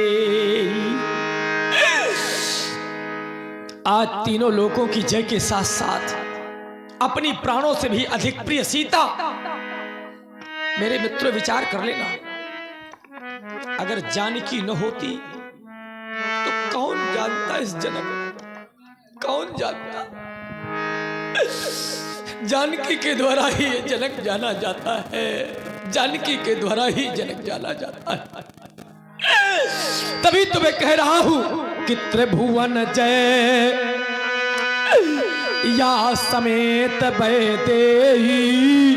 आज तीनों लोगों की जय के साथ साथ अपनी प्राणों से भी अधिक प्रिय सीता। मेरे मित्र विचार कर लेना, अगर जानकी न होती तो कौन जानता इस जनक, कौन जानता। जानकी के द्वारा ही ये जनक जाना जाता है, जानकी के द्वारा ही जनक जाना जाता है। तभी तो मैं कह रहा हूं कि त्रिभुवन जय या समेत वैदेही,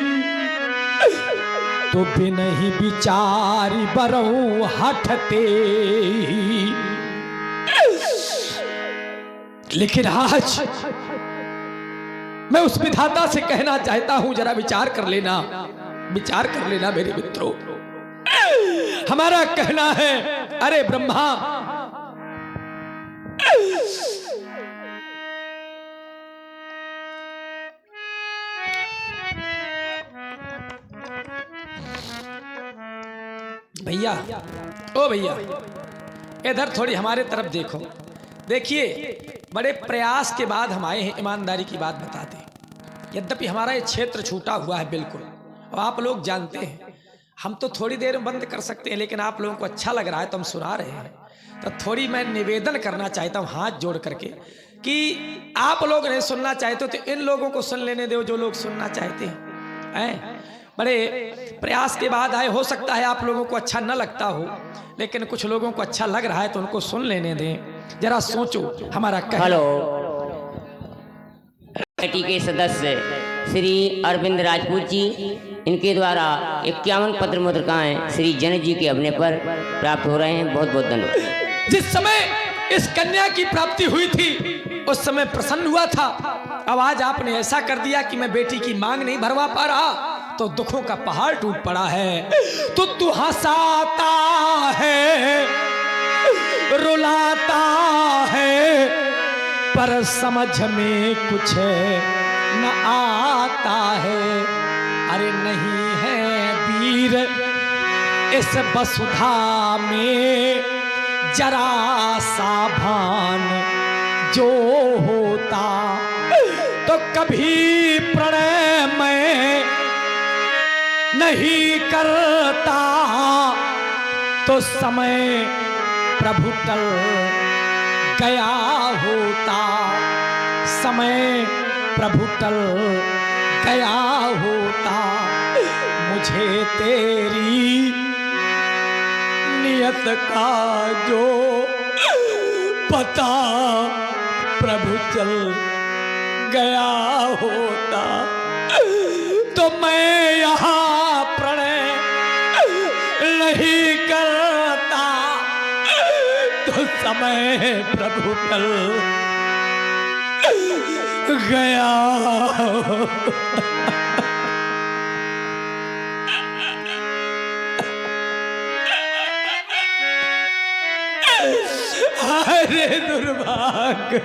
तो बिनहि बिचारी बरऊं हठते। लेकिन आज मैं उस विधाता से कहना चाहता हूं, जरा विचार कर लेना, विचार कर लेना मेरे मित्रों। हमारा कहना है अरे ब्रह्मा, भैया ओ भैया इधर थोड़ी हमारे तरफ देखो। देखिए बड़े प्रयास के बाद हम आए हैं, ईमानदारी की बात बताते हैं। यद्यपि हमारा ये क्षेत्र छूटा हुआ है बिल्कुल, और आप लोग जानते हैं हम तो थोड़ी देर में बंद कर सकते हैं, लेकिन आप लोगों को अच्छा लग रहा है तो हम सुना रहे हैं। तो थोड़ी मैं निवेदन करना चाहता हूँ हाथ जोड़ करके कि आप लोग नहीं सुनना चाहते तो इन लोगों को सुन लेने दो जो लोग सुनना चाहते हैं। बड़े प्रयास के बाद आए, हो सकता है आप लोगों को अच्छा न लगता हो, लेकिन कुछ लोगों को अच्छा लग रहा है तो उनको सुन लेने दें। जरा सोचो हमारा हेलो, कमेटी के सदस्य श्री अरविंद राजपूत जी, इनके द्वारा 51 पत्र मुद्रिकाएं श्री जनक जी के अभिनय पर प्राप्त हो रहे हैं। बहुत बहुत धन्यवाद। जिस समय इस कन्या की प्राप्ति हुई थी उस समय प्रसन्न हुआ था, अब आज आपने ऐसा कर दिया कि मैं बेटी की मांग नहीं भरवा पा रहा, तो दुखों का पहाड़ टूट पड़ा है। तो तू हंसाता है, रुलाता है, पर समझ में कुछ न आता है। अरे नहीं है वीर इस वसुधा में जरा सा भान जो होता, तो कभी प्रणय में नहीं करता, तो समय प्रभु टल गया होता, समय प्रभु टल गया होता। मुझे तेरी नियत का जो पता प्रभु चल गया होता। तो मैं यहाँ प्रणय नहीं करता, तो समय प्रभु टल गया। अरे दुर्भाग्य,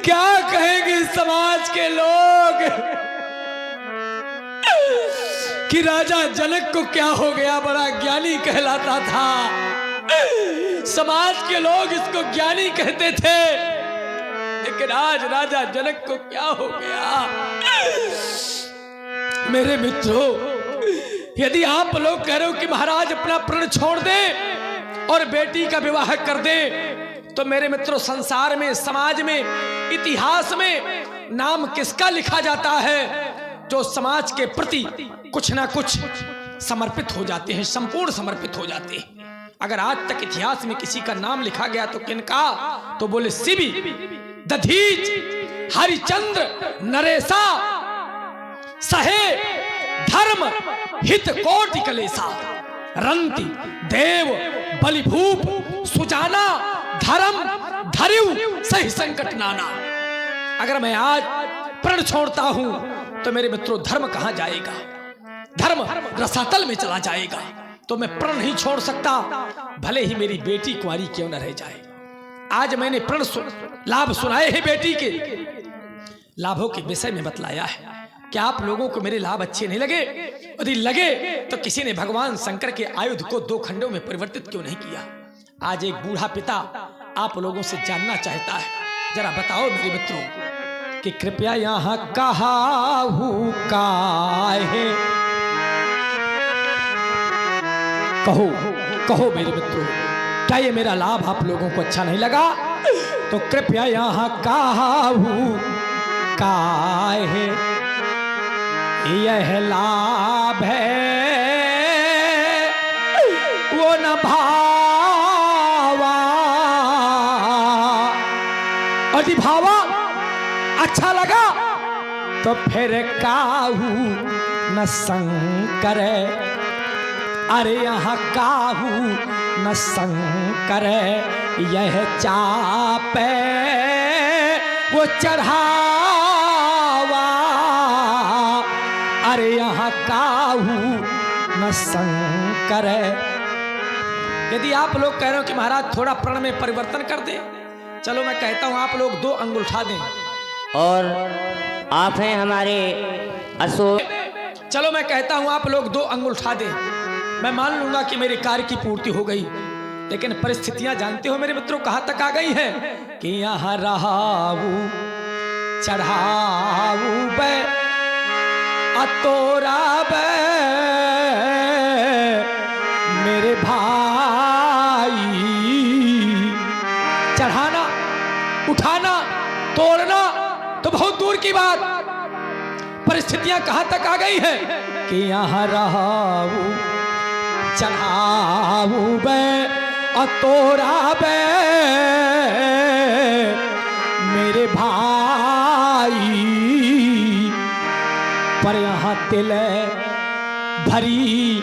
क्या कहेंगे समाज के लोग कि राजा जनक को क्या हो गया, बड़ा ज्ञानी कहलाता था। समाज के लोग इसको ज्ञानी कहते थे, लेकिन आज राजा जनक को क्या हो गया। मेरे मित्रों, यदि आप लोग कह रहे हो कि महाराज अपना प्रण छोड़ दे और बेटी का विवाह कर दे, तो मेरे मित्रों, संसार में, समाज में, इतिहास में नाम किसका लिखा जाता है जो समाज के प्रति कुछ ना कुछ समर्पित हो जाते हैं, संपूर्ण समर्पित हो जाते हैं। अगर आज तक इतिहास में किसी का नाम लिखा गया तो किनका? तो बोले शिवी, दधीच, हरिचंद्र, नरेशा, सहे धर्म हित कोटि कलेसा, रंति देव बलिभूप सुजाना, धर्म धरिव सही संकट नाना। अगर मैं आज प्रण छोड़ता हूं तो मेरे मित्रों धर्म कहां जाएगा? धर्म रसातल में चला जाएगा। तो मैं प्रण नहीं छोड़ सकता, भले ही मेरी बेटी कुंवारी क्यों न रह जाए। आज मैंने प्रण लाभ सुनाए हैं, बेटी के लाभों के विषय में बतलाया है। क्या आप लोगों को मेरे लाभ अच्छे नहीं लगे? यदि लगे तो किसी ने भगवान शंकर के आयुध को 2 खंडों में परिवर्तित क्यों नहीं किया? आज एक बूढ़ा पिता आप लोगों से जानना चाहता है, जरा बताओ मेरे मित्रों कि कृपया यहाँ कहाहू काहे, कहो कहो मेरे मित्रों, क्या ये मेरा लाभ आप लोगों को अच्छा नहीं लगा? तो कृपया यहाँ कहाहू काहे, यह लाभ है वो न भावा, और यदि भावा अच्छा लगा तो फिर काहू न शंकर, अरे यहाँ काहू न शंकर, यह चापे वो चढ़ावा, अरे यहाँ काहू न शंकर। यदि आप लोग कह रहे हो कि महाराज थोड़ा प्रण में परिवर्तन कर दे, चलो मैं कहता हूं आप लोग 2 अंगुल उठा दें। और आप हैं हमारे अशोक, चलो मैं कहता हूं आप लोग 2 अंगुल उठा दें, मैं मान लूंगा कि मेरे कार्य की पूर्ति हो गई। लेकिन परिस्थितियां जानते हो मेरे मित्रों कहां तक आ गई हैं कि यहाँ रहाऊ चढ़ाऊ बे अतोरा बे मेरे भाई, चढ़ाना उठाना तोड़ना तो बहुत दूर की बात, परिस्थितियां कहां तक आ गई है कि यहाँ रहाऊ चढ़ाऊ बे अतोरा बे मेरे भाई, पर यहाँ तिल भरी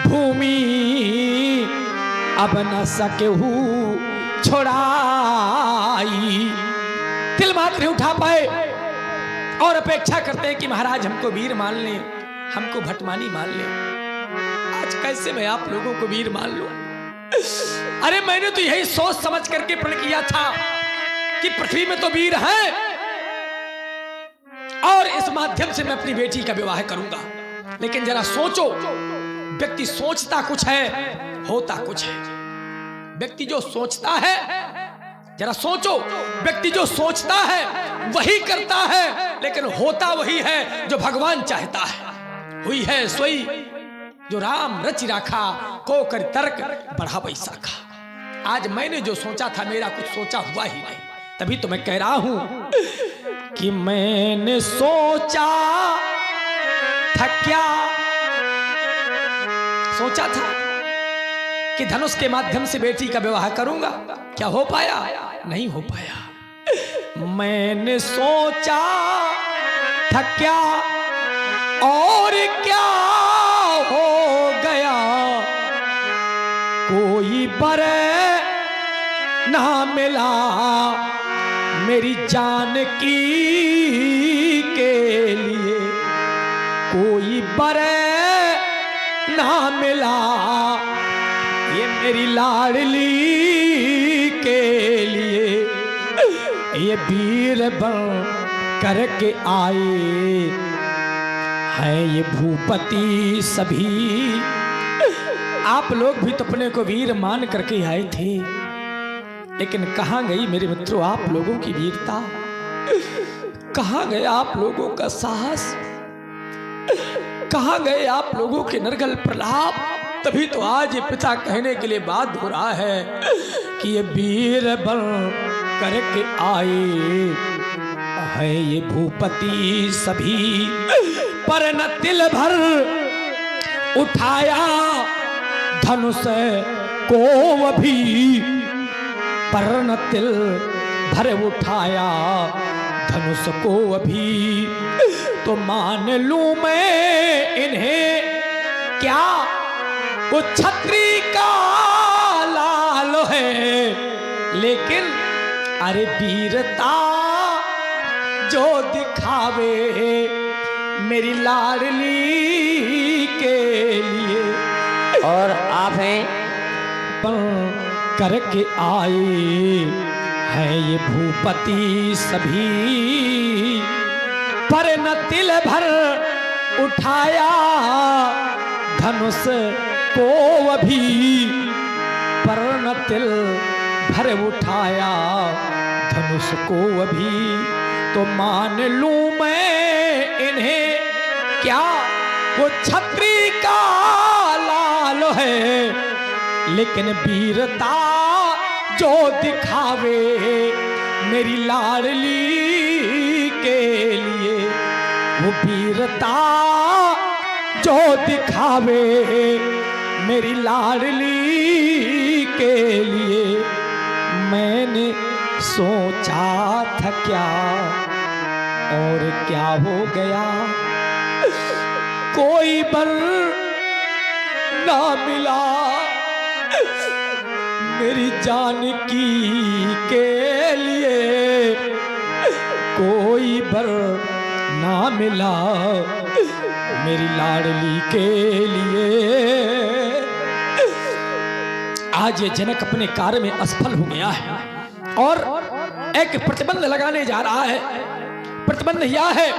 भूमि अब न सकहू छोड़ाई। तिल मात्र नहीं उठा पाए और अपेक्षा करते हैं कि महाराज हमको वीर मान लें, हमको भटमानी मान लें। आज कैसे मैं आप लोगों को वीर मान लूं? अरे मैंने तो यही सोच समझ करके प्रण किया था कि पृथ्वी में तो वीर हैं और इस माध्यम से मैं अपनी बेटी का विवाह करूंगा। लेकिन जरा सोचो, व्यक्ति सोचता कुछ है होता कुछ है। व्यक्ति जो सोचता है, जरा सोचो, व्यक्ति जो सोचता है वही करता है, लेकिन होता वही है जो भगवान चाहता है। हुई है सोई जो राम रच राखा, को कर तर्क बढ़ा बैसाखा। आज मैंने जो सोचा था मेरा कुछ सोचा हुआ ही नहीं, तभी तो मैं कह रहा हूं कि मैंने सोचा था, क्या सोचा था कि धनुष के माध्यम से बेटी का विवाह करूंगा। क्या हो पाया? नहीं हो पाया। मैंने सोचा था क्या और क्या हो गया, कोई बरे ना मिला मेरी जानकी के लिए, कोई बरे ना मिला ये मेरी लाडली के लिए। ये वीर बन करके आए हैं ये भूपति सभी। आप लोग भी तो अपने को वीर मान करके आए थे, लेकिन कहाँ गई मेरे मित्रों आप लोगों की वीरता, कहाँ गए आप लोगों का साहस, कहाँ गए आप लोगों के नरगल प्रलाप। तभी तो आज ये पिता कहने के लिए बात हो रहा है कि ये वीर बन करके आए है ये भूपति सभी, पर न तिल भर उठाया धनुष को अभी, पर न तिल भर उठाया धनुष को अभी। तो मान लूं मैं इन्हें क्या वो छत्री का लाल है, लेकिन अरे वीरता जो दिखावे मेरी लाडली के लिए। और आप हैं करके आए हैं ये भूपति सभी, पर न तिल भर उठाया धनुष को अभी, पर न तिल भर उठाया धनुष को अभी। तो मान लूं मैं इन्हें क्या वो छत्री का लाल है, लेकिन वीरता जो दिखावे मेरी लाडली के लिए, वो वीरता जो दिखावे मेरी लाडली के लिए। मैंने सोचा था क्या और क्या हो गया, कोई बल ना मिला मेरी जानकी के लिए, कोई बर ना मिला मेरी लाडली के लिए। आज ये जनक अपने कार्य में असफल हो गया है और एक प्रतिबंध लगाने जा रहा है। प्रतिबंध यह है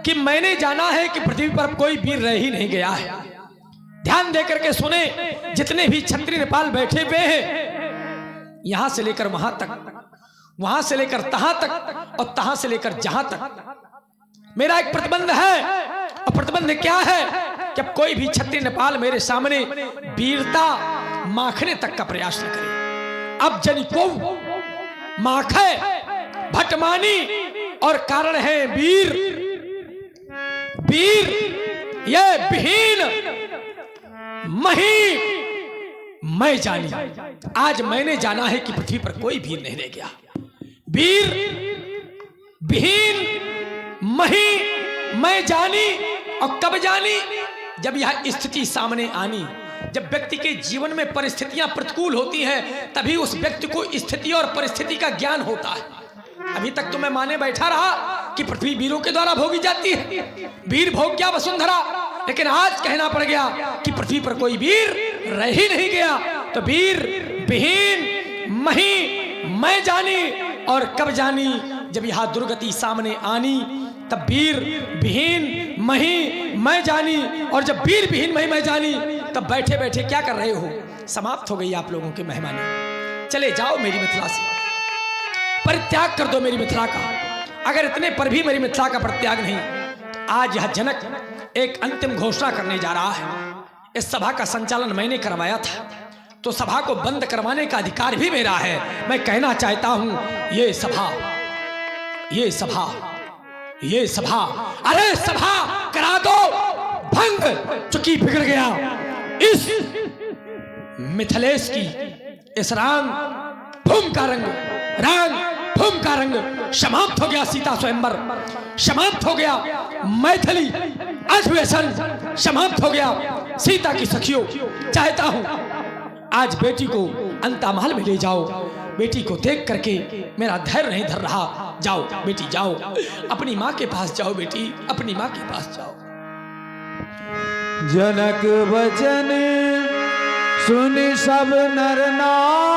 कि मैंने जाना है कि पृथ्वी पर कोई वीर रह ही नहीं गया है। ध्यान देकर के सुने, जितने भी क्षत्रिय नेपाल बैठे हुए हैं, यहां से लेकर वहां तक, वहां से लेकर तहां तक और तहां से लेकर जहां तक मेरा एक प्रतिबंध है। और प्रतिबंध क्या है कि अब कोई भी क्षत्रिय नेपाल मेरे सामने वीरता माखने तक का प्रयास न करे। अब जनी को माखे भटमानी और कारण है वीर, वीर ये विहीन मही मैं जानी। आज मैंने जाना है कि पृथ्वी पर कोई वीर नहीं रह गया। वीर विहीन मही मैं जानी। और कब जानी? जब यह स्थिति सामने आनी, जब व्यक्ति के जीवन में परिस्थितियां प्रतिकूल होती हैं, तभी उस व्यक्ति को स्थिति और परिस्थिति का ज्ञान होता है। अभी तक तो मैं माने बैठा रहा कि पृथ्वी वीरों के द्वारा भोगी जाती है, वीर भोग गया वसुंधरा, लेकिन आज कहना पड़ गया कि पृथ्वी पर कोई वीर रह ही नहीं गया। तो वीर विहीन मही मैं जानी। और कब जानी? जब यह दुर्गति सामने आनी, तब वीर विहीन मही मैं जानी। और जब वीर विहीन मही मैं जानी, तब बैठे बैठे क्या कर रहे हो? समाप्त हो गई आप लोगों की मेहमानी। चले जाओ मेरी मिथिला से, परित्याग कर दो मेरी मिथिला का। अगर इतने पर भी मेरी मिथिला का परित्याग नहीं, आज यह जनक एक अंतिम घोषणा करने जा रहा है। इस सभा का संचालन मैंने करवाया था, तो सभा को बंद करवाने का अधिकार भी मेरा है। मैं कहना चाहता हूं, ये सभा, ये सभा, ये सभा, अरे सभा करा दो भंग, चुकी बिगड़ गया इस मिथिलेश की, इस रांग भूम का रंग, रांग रणभूमि का रंग समाप्त हो गया, सीता स्वयंवर समाप्त हो गया, मैथिली अधिवेशन समाप्त हो गया। सीता की सखियों, चाहता हूं आज बेटी को अंतामहल में ले जाओ। बेटी को देख करके मेरा धैर्य नहीं धर रहा। जाओ बेटी जाओ, अपनी माँ के पास जाओ बेटी, अपनी माँ के पास जाओ। जनक वचन सुन सब नर नारी